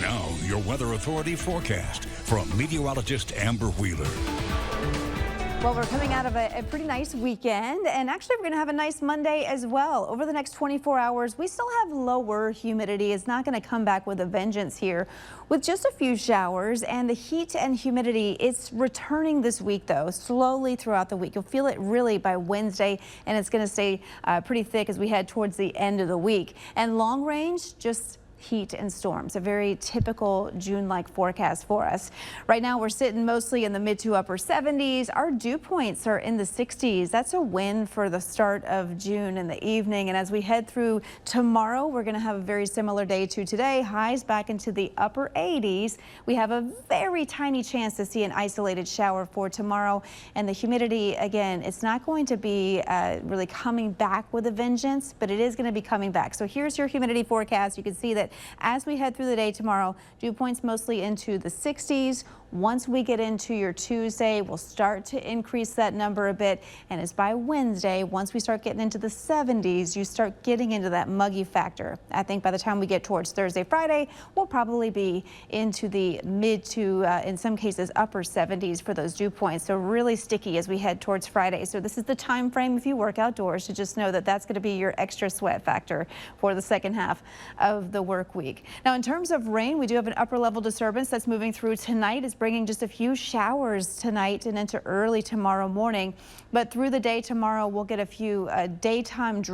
Now, your Weather Authority forecast from meteorologist Amber Wheeler. Well, we're coming out of a pretty nice weekend, and actually we're going to have a nice Monday as well. Over the next 24 hours, we still have lower humidity. It's not going to come back with a vengeance here with just a few showers, and the heat and humidity, it's returning this week, though, slowly throughout the week. You'll feel it really by Wednesday, and it's going to stay pretty thick as we head towards the end of the week. And long range, just heat and storms, a very typical June-like forecast for us. Right now we're sitting mostly in the mid to upper 70s. Our dew points are in the 60s. That's a win for the start of June in the evening. And as we head through tomorrow, we're going to have a very similar day to today. Highs back into the upper 80s. We have a very tiny chance to see an isolated shower for tomorrow. And the humidity, again, it's not going to be really coming back with a vengeance, but it is going to be coming back. So here's your humidity forecast. You can see that as we head through the day tomorrow, dew points mostly into the 60s. Once we get into your Tuesday, we'll start to increase that number a bit. And as by Wednesday, once we start getting into the 70s, you start getting into that muggy factor. I think by the time we get towards Thursday, Friday, we'll probably be into the mid to, in some cases, upper 70s for those dew points. So really sticky as we head towards Friday. So this is the time frame if you work outdoors to just know that that's going to be your extra sweat factor for the second half of the work week. Now, in terms of rain, we do have an upper level disturbance that's moving through tonight. It's bringing just a few showers tonight and into early tomorrow morning. But through the day tomorrow, we'll get a few daytime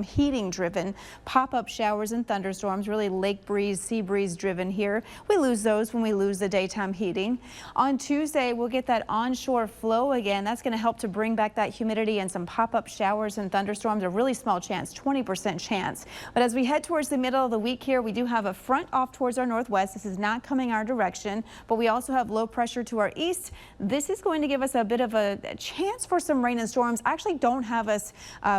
heating driven pop-up showers and thunderstorms, really lake breeze, sea breeze driven here. We lose those when we lose the daytime heating. On Tuesday, we'll get that onshore flow again. That's going to help to bring back that humidity and some pop-up showers and thunderstorms, a really small chance, 20% chance. But as we head towards the middle of the week here, we do have a front off towards our northwest. This is not coming our direction, but we also have low pressure to our east. This is going to give us a bit of a chance for some rain and storms. I actually don't have us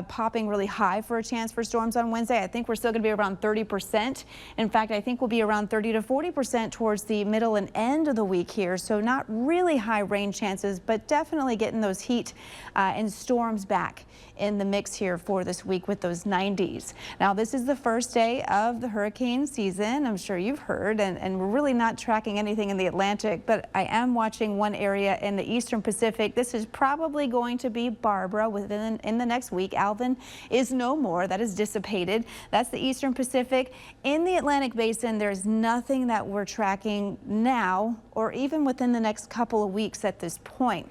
popping really high for a chance for storms on Wednesday. I think we're still going to be around 30%. In fact, I think we'll be around 30 to 40% towards the middle and end of the week here. So not really high rain chances, but definitely getting those heat and storms back in the mix here for this week with those 90s. Now, this is the first day of the hurricane season. I'm sure you've heard, and we're really not tracking anything in the Atlantic, but I am watching one area in the Eastern Pacific. This is probably going to be Barbara in the next week. Alvin is no more. That is dissipated. That's the Eastern Pacific. In the Atlantic Basin, there's nothing that we're tracking now or even within the next couple of weeks at this point.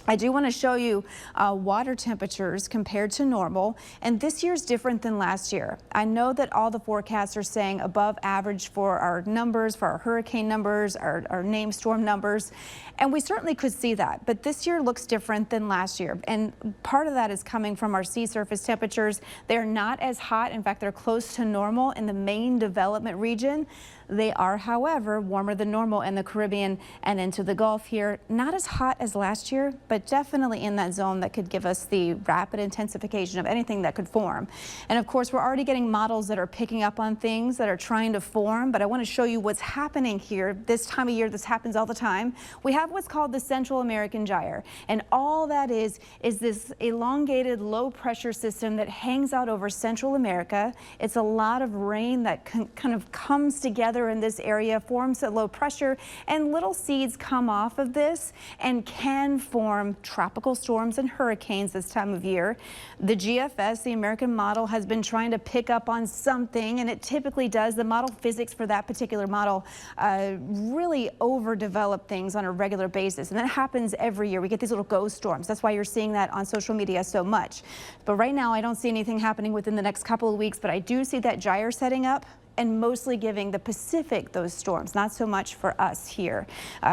I do want to show you water temperatures compared to normal, and this year's different than last year. I know that all the forecasts are saying above average for our numbers, for our hurricane numbers, our named storm numbers, and we certainly could see that. But this year looks different than last year, and part of that is coming from our sea surface temperatures. They're not as hot. In fact, they're close to normal in the main development region. They are, however, warmer than normal in the Caribbean and into the Gulf here. Not as hot as last year, but definitely in that zone that could give us the rapid intensification of anything that could form. And of course, we're already getting models that are picking up on things that are trying to form, but I want to show you what's happening here. This time of year, this happens all the time. We have what's called the Central American Gyre, and all that is this elongated low pressure system that hangs out over Central America. It's a lot of rain that kind of comes together in this area, forms at low pressure, and little seeds come off of this and can form tropical storms and hurricanes this time of year. The GFS, the American model, has been trying to pick up on something, and it typically does. The model physics for that particular model really overdevelop things on a regular basis, and that happens every year. We get these little ghost storms. That's why you're seeing that on social media so much. But right now, I don't see anything happening within the next couple of weeks, but I do see that gyre setting up and mostly giving the Pacific those storms, not so much for us here.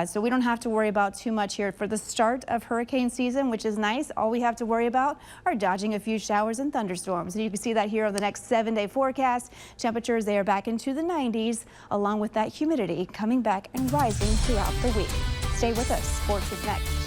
So we don't have to worry about too much here for the start of hurricane season, which is nice. All we have to worry about are dodging a few showers and thunderstorms. And you can see that here on the next 7-day forecast. Temperatures, they are back into the 90s, along with that humidity coming back and rising throughout the week. Stay with us. Sports is next.